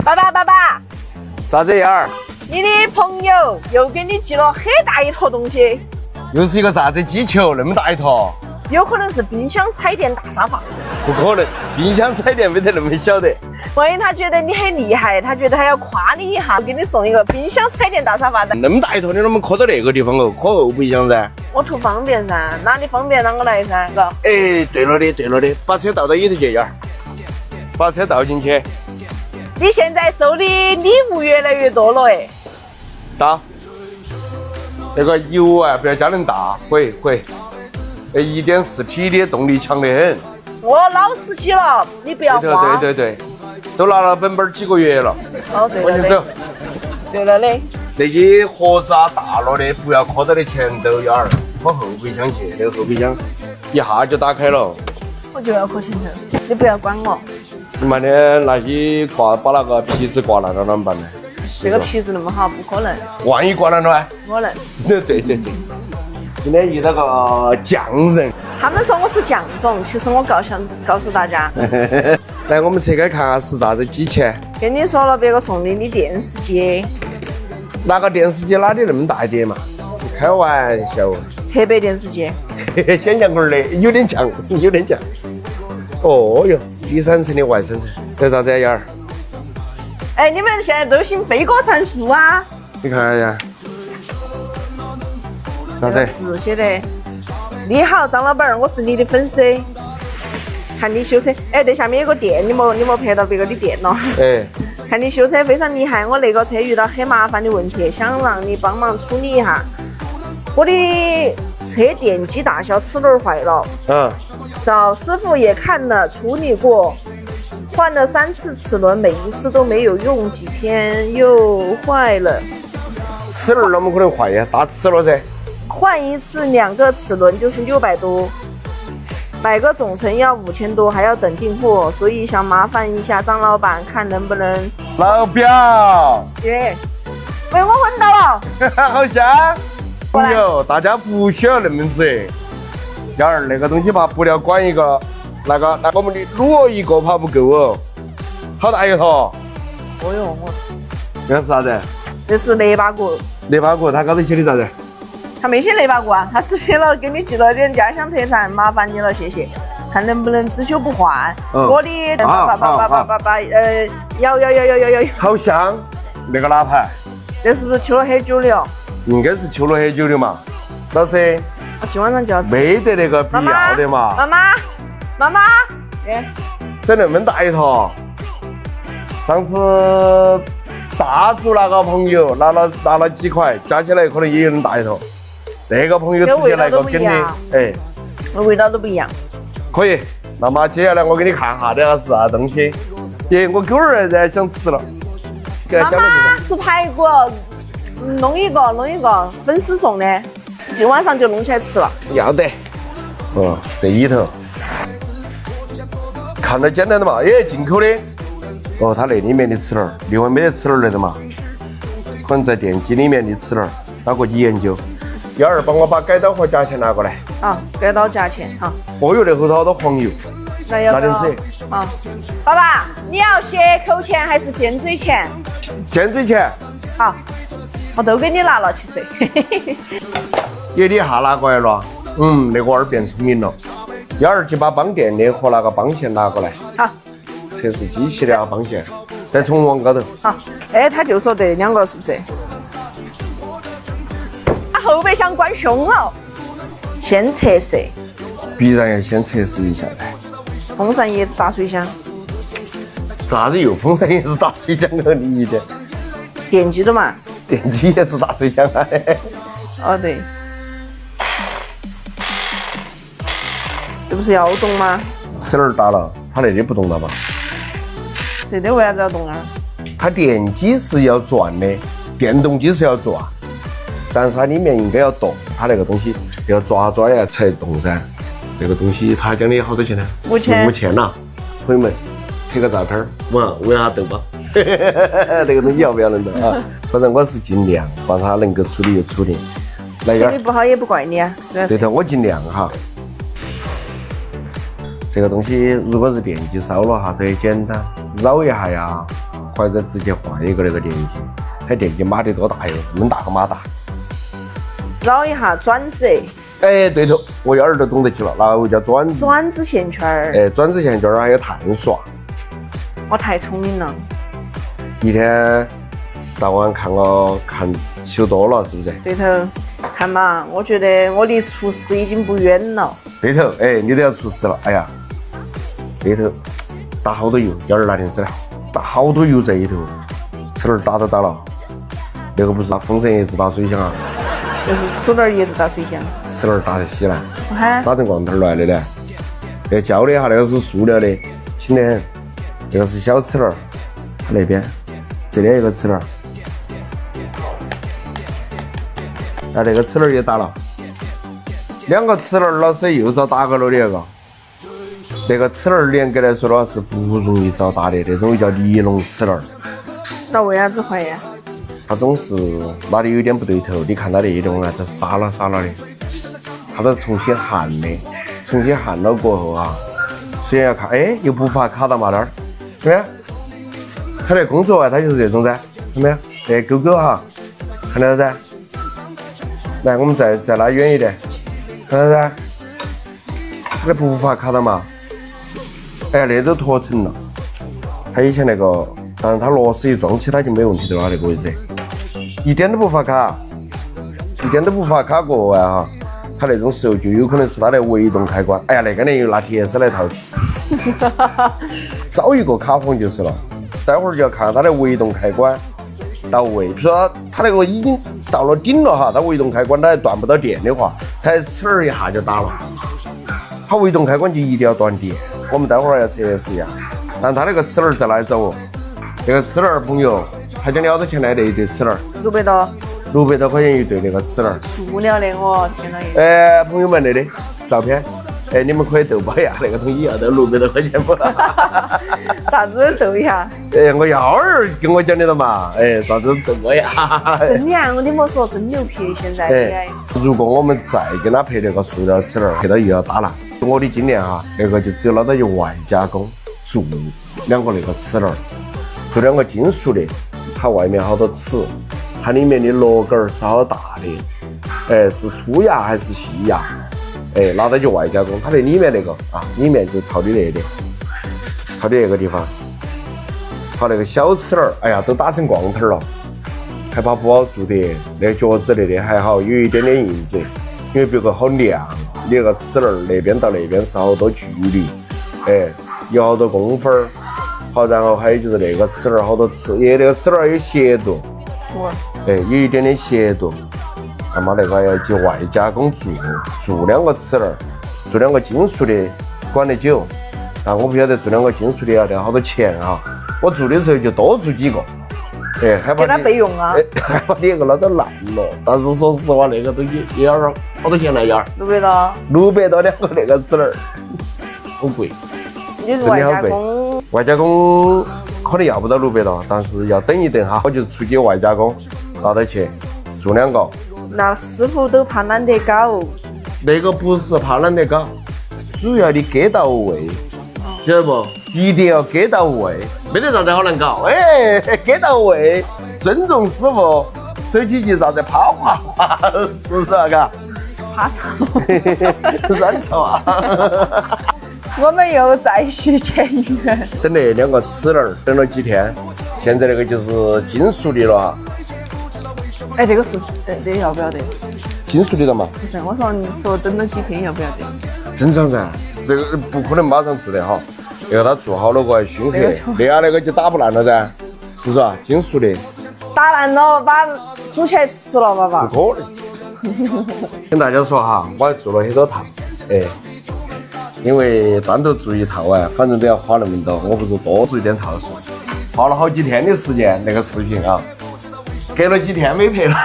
爸爸，啥子样儿？你的朋友又给你寄了很大一坨东西，又是一个啥子机球那么大一坨？有可能是冰箱彩电大沙发。不可能，冰箱彩电没得那么小的。万一他觉得你很厉害，他觉得他要夸你一下，给你送一个冰箱彩电大沙发的。那么大一坨，你怎么磕到那个地方哦？磕后备箱噻。我图方便噻，哪里方便啷个来噻，是吧？哎，对了的，把车倒到里头去眼儿，把车倒进去，你现在收的礼物越来越多了哎。倒。那个油啊，不要加恁大，回。1.4T 的动力强得很。我老司机了，你不要慌。对，都拿了本几个月了。哦，对了往前走。对了的。那些盒子啊大了的，不要磕到你前头眼儿，往后备箱去。那个后备箱一下就打开了。我就要磕前头，你不要管我。你妈的那些把那个皮子挂烂了怎么办呢？这个皮子那么好，不可能。万一挂烂了呢？可能。对。今天遇到个匠人，他们说我是匠种，其实我告诉大家，来我们拆开看下是啥子机器。跟你说了，别个送的你电视机，拿个电视机哪里那么大一点嘛？开玩笑，黑白电视机，想象个儿的，有点像。哦哟，第三层的外三层，这啥子呀？儿？哎，你们现在都兴飞鸽传书啊？你看一下，啥子？字写的。你好，张老板，我是你的粉丝。看你修车，哎，对，下面有个店，你莫拍到别个的店了。哎，看你修车非常厉害，我那个车遇到很麻烦的问题，想让你帮忙处理一下。我的车电机大小齿轮坏了，找师傅也看了处理过，换了3次齿轮，每一次都没有用，几天又坏了。齿轮怎么可能坏呀？大齿了噻。换一次2个齿轮就是600多，买个总成要5000多，还要等订货，所以想麻烦一下张老板，看能不能。老表，耶，被我闻到了，好香。朋友，大家不需要那么子。幺儿，那个东西把布料管一个，那我们的卤一个怕不够哦，好大一坨。哦哟，这是啥子？这是雷巴骨。雷巴骨，它高头写的啥子？他没写雷巴骨啊，他只写了给你寄了点家乡特产，麻烦你了，谢谢。看能不能只修不换。我的要。好香，那个哪盘？这是不是秋了很久的哦？应该是秋了很久的嘛。老师，我今晚上就要吃。没得那个必要的嘛。妈妈，哎，整那么大一坨。上次大竹那个朋友拿了几块，加起来可能也有那么大一坨。那个朋友直接来个跟的，哎，味道都不一样。可以，那么接下来我给你看下这个是啥东西。耶，我狗儿在想吃了。妈妈，做排骨，弄一个，粉丝送的，今晚上就弄起来吃了。要得。这里头看到简单的嘛，进口的。它那里面的齿轮，另外没得齿轮来的嘛，可能在电机里面的齿轮，哪个你研究？幺儿帮我把改刀和夹钳拿过来。啊，改刀夹钳哈。哦哟，那后头好多黄油。拿点子。啊，爸爸，你要斜口钳还是尖嘴钳？尖嘴钳。好，我都给你拿了，其实。你一下拿过来了。那个娃儿变聪明了。幺儿就把帮电的和那个帮线拿过来。好。测试机器的帮线，再从网高头。好，哎，他就说对2个是不是？后备箱关凶了，先测试。必然要先测试一下的。风扇叶子打水箱。啥子又风扇也是打水箱的？你一点。电机的嘛。电机也是打水箱啊。哦对。这不是要动吗？齿轮打了，它那里不动了吧？这里为啥子要动啊？它电机是要转的，电动机是要转，但是它里面应该要动，它那个东西要抓呀才动噻。这个东西他讲的好多钱呢？5000了，朋友们拍个照片问下豆包，这个东西要不要能的啊？反正我是尽量把它能够处理就处理。来处理不好也不怪你啊。对头，我尽量哈。这个东西如果是电机烧了哈，特别简单，绕一下呀，或者直接换一个那个电机，它电机码得多大哟？那么大个马达。绕一下转折。哎，对头，我一会儿就懂得起了，那个叫转子。转子线圈儿。哎，转子线圈儿还有碳刷。我太聪明了。一天到晚看修多了，是不是？对头，看嘛，我觉得我离厨师已经不远了。对头，哎，你都要出师了，哎呀，对头，打好多油，要儿拿点水来，打好多油在里头，齿轮打都打了，那个不是打风神叶子打水箱啊，就是齿轮叶子打水箱，齿轮打得稀烂，我看打成光头来的呢。那个胶的哈，那个是塑料的，轻得很，这个是小齿轮，那边这里有一个齿轮。那个齿轮也打了，2个齿轮，老师又遭打过了的那个齿轮严格来说的话是不容易遭打的，那种叫尼龙齿轮。那为啥子坏呀？它总是哪里有点不对头，你看它那一种啊，它沙拉的，它都重新焊的，重新焊了过后啊，虽然要看，哎，又不发卡到嘛那儿，看没有？它那工作啊，它就是这种噻，看没有？这勾勾哈，看到噻？来，我们再拉远一点，看到噻？那不发卡到嘛？哎呀，那都脱层了。它以前那个，当然它螺丝一装起它就没问题的了，那个位置一点都不发卡，过后啊哈，它那种时候就有可能是它的微动开关。哎呀，那个人又拿铁丝来套起，找一个卡簧就是了。待会儿就要看它的微动开关到位，比如说它那个已经到了顶了哈，它微动开关它还断不到电的话，它齿轮一下就打了。它微动开关就一定要断电，我们待会儿要测试一下。但它那个齿轮在哪里找哦？这个齿轮朋友，他讲了多钱来的一对齿轮？600多。600多块钱一对那个齿轮。塑料的，我天哪！哎，朋友们，那的照片，哎，你们可以豆包一下，那个东西要得600多块钱不？啥子豆一下？哎，我幺儿跟我讲的了嘛，哎，啥子豆包呀？真的啊，我听我说真牛皮，现在。哎，如果我们再跟他配那个塑料齿轮，配到又要打了。我的经验哈，那个就只有拿到用外加工做2个那个齿轮，做2个金属的，它外面好多齿，它里面的螺杆是好大的，哎，是粗牙还是细牙？哎，拿到就外加工，它那里面那个啊，里面就套的那个地方，套那个小齿轮，哎呀，都打成光头了，还怕不好做的，那个脚趾那的还好，有一点点印子，因为别个好亮。你那个齿轮那边到那边是好多距离，哎，有好多公分儿。好，然后还有就是那个齿轮好多齿，那个齿轮有斜度，哎，有一点点斜度。那么那个要去外加工做2个齿轮，做2个金属的管得久。但我不晓得做2个金属的要得好多钱啊。我做的时候就多做几个，哎，害怕给它备用啊，害怕你那个老都烂了。但是说实话，那个东西也要好多钱来呀？600多，600多2个那个齿轮，好贵。你是外加工？外加工可能要不到600多，但是要等一等哈，我就出去外加工，拿到去做2个。那师傅都怕懒得搞。那个不是怕懒得搞，主要你给到位，晓得不？一定要给到位，没得啥子好难搞。哎，给到位，尊重师傅，走起去啥子啪哗哗，是不是啊？嘎，怕吵，软吵啊！我们又再续前缘。等那2个齿轮，等了几天，现在那个就是金属的了哈。哎，这个是，这个要不要得？金属的了嘛？不是，我说你说等了几天要不要得？正常噻，这个不可能马上做的哈。那个它做好了过来熏黑，那个就打不烂了噻，是不是啊？金属的。打烂了，把煮起来吃了，爸爸。不可能。跟大家说哈，我还做了很多套，哎，因为单独做一套啊，反正都要花那么多，我不如多做一点套数，花了好几天的时间那个视频啊，隔了几天没拍了，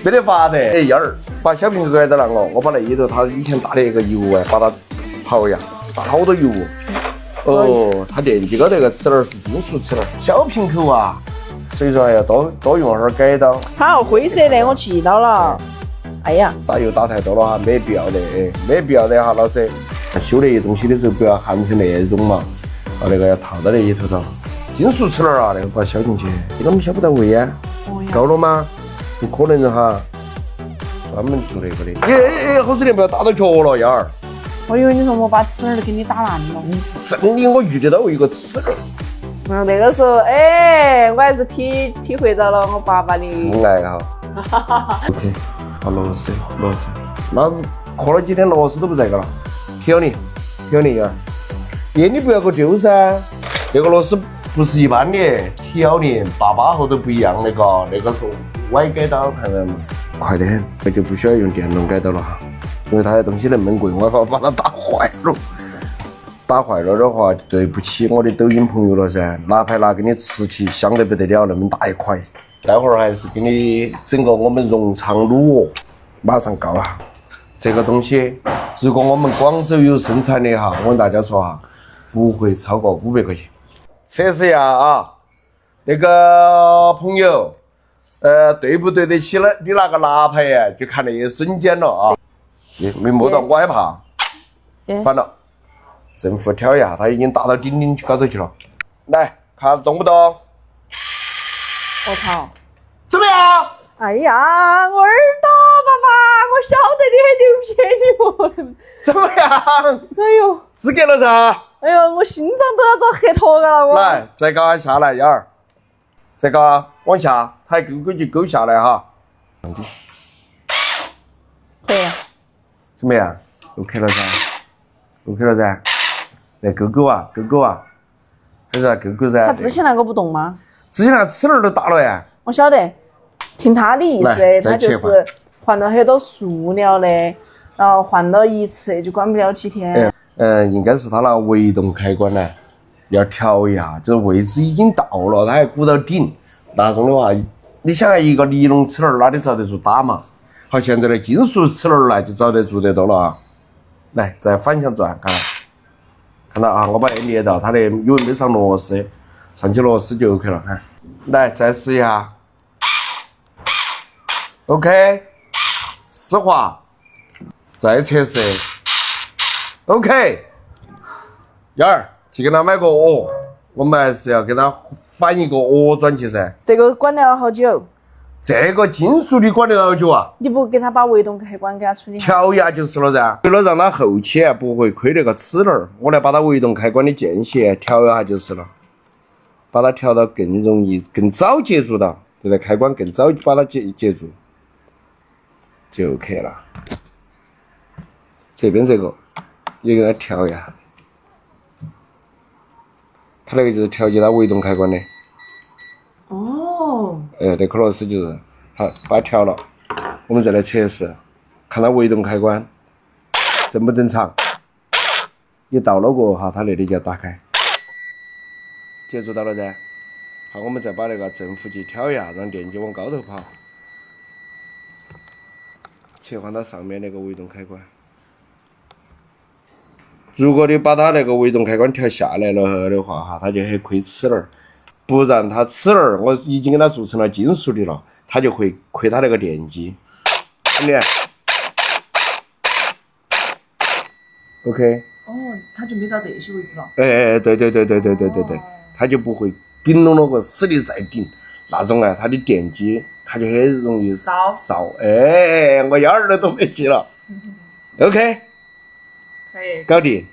没得法的。哎，幺儿把小瓶盖到那个，我把那里头他以前打的一个油啊，把它刨一下，打好多油哦。它电机高头那个齿轮是金属齿轮，小瓶口啊，所以说还要多用会儿改刀。它灰色的，我记到了。哎呀，打油打太多了哈，没必要的，哎，没必要的哈，老师。修那些东西的时候不要焊成那种嘛，把那个要套到那里头头，金属齿轮啊，那个把它削进去，你根本削不到位啊。够了吗？不可能哈，专门做那个的。哎，好水莲不要打到脚了，燕儿。我以为你说我把齿轮给你打烂了。真的，我遇得到一个齿轮。那个时候，我还是体会到了我爸爸的父爱哈。OK， 好螺丝，老子磕了几天螺丝都不在个了。提了你燕儿。你不要给我丢噻，那个螺丝不是一般的，条链8后都不一样那个是歪改刀，看到吗？快点，那就不需要用电动改刀了哈，因为它的东西那么贵，我怕把它打坏了。打坏了的话，对不起我的抖音朋友了噻，拿牌拿给你吃起，香得不得了，那么大一块。待会儿还是给你整个我们荣昌卤鹅，马上告哈。这个东西，如果我们广州有生产的哈，我跟大家说哈，不会超过500块钱。测试一下啊，那个朋友，对不对得起了你那个拿牌呀？就看那一瞬间了啊！没摸到，我害怕。反了，正负挑一下，它已经打到顶高头去了。来看动不动？我操！怎么样？哎呀，我耳朵，爸爸，我晓得你很牛逼，你怎么样？哎呦，资格了噻！哎呦，我心脏都要遭黑坨了我。来，再搞下来，燕儿，再搞往下，它勾就勾下来哈。可以。怎么样 ？OK 了噻 ，OK 了噻。来勾啊，还是勾噻。他之前那个不动吗？之前那齿轮都打了呀。我晓得，听他的意思，他就是换了很多塑料的，然后换了一次就管不了几天。应该是他那微动开关呢，要调一下，就是位置已经到了，它还鼓到顶。那种的话，你想一个尼龙齿轮哪里遭得住打嘛？好，现在的金属齿轮呢就遭得住得多了啊。来，再反向转，看到啊？我把它捏到，它的因为没上螺丝，上起螺丝就 OK 了。看，来再试一下 ，OK， 丝滑，再测试。OK， 燕儿去给他买个鹅，我们还是要给他返一个鹅转去噻。这个管了好久？这个金属的管得好久啊？你不给他把微动开关给他处理好？调一下就是了噻。为了让他后期不会亏那个齿轮，我来把它微动开关的间隙调一下就是了，把它调到更容易、更早接触到，对不对？开关更早把它接住，就 OK 了。这边这个。也给它调一下，它那个就是调节它微动开关的。哦。那颗螺丝就是好，把它调了。我们再来测试，看它微动开关正不正常。一到了过后哈，它那里就要打开，接触到了噻。好，我们再把那个正负极调一下，让电机往高头跑，切换到上面那个微动开关。如果你把它那个微动开关调下来了的话哈，它就很亏齿轮，不然它齿轮我已经给它做成了金属的了，它就会亏它那个电机。你看 ，OK。哦，它就没到这些位置了。对，它就不会顶拢了个死的再顶，那种它的电机它就很容易烧。我燕儿都懂得起了。OK。可以，搞定，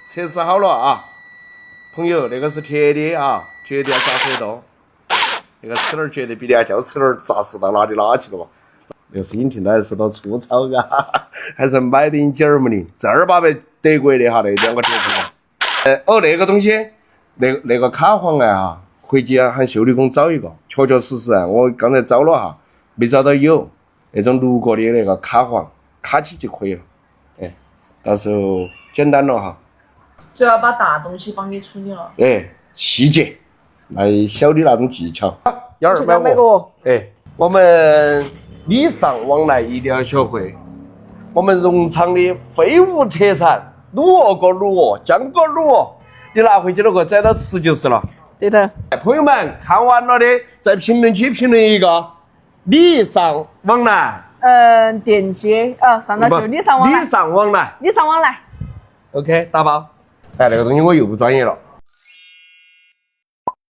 测试好了啊，朋友，那个是铁的啊，绝对要扎实得多，那个齿轮绝对比那胶齿轮扎实到哪里去了吧？那个声音听到还是多粗糙啊，还是买的紧儿么的，正儿八百德国的哈，那两个铁丝。那个东西，那个卡簧啊，回去喊修理工找一个，确确实实我刚才找了哈，没找到有那种路过的那个卡簧，卡起就可以了。到时候简单了哈，主要把大东西帮你处理了。细节，来小的那种技巧。燕儿买个。我们礼尚往来一定要学会。我们荣昌的非物特产卤鹅锅卤鹅、浆果卤鹅，你拿回去了给我宰到吃就是了。对的。朋友们看完了的，在评论区评论一个礼尚往来。电机上到就礼尚往来。礼尚往来。礼尚往来。OK， 打包。那个东西我又不专业了。